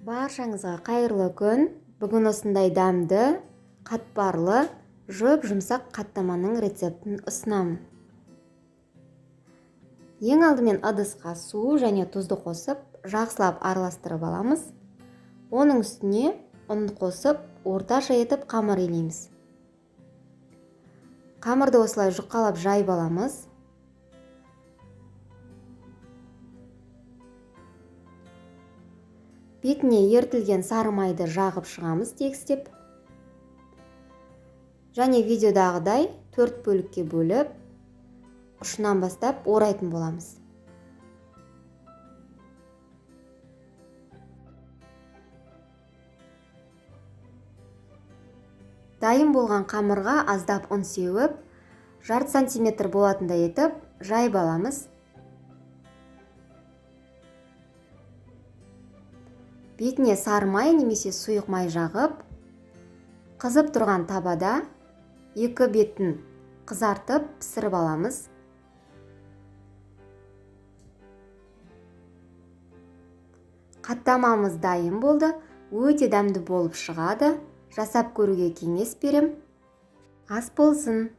Баршаңызға қайырлы күн. Бүгін осындай дәмді, қатпарлы, жұмсақ қаттаманың рецептін ұсынамын. Ең алдымен ыдысқа су және тұзды қосып, жақсылап араластырып аламыз. Оның үстіне ұн қосып, орташа етіп қамыр илейміз. Қамырды осылай жұқалап жайып аламыз. Бетіне ертілген сары майды жағып шығамыз тегістеп. Және видеодағыдай 4 бөлікке бөліп, ұшынан бастап орайтын боламыз. Дайын болған қамырға аздап ұн сеуіп, жарты сантиметр болатындай етіп, жайып аламыз. Бетіне сары май немесе сұйық май жағып, қызып тұрған табада екі бетін қызартып пісіріп аламыз. Қаттамамыз дайын болды. Өте дәмді болып шығады. Жасап көруге кеңес берем. Ас болсын!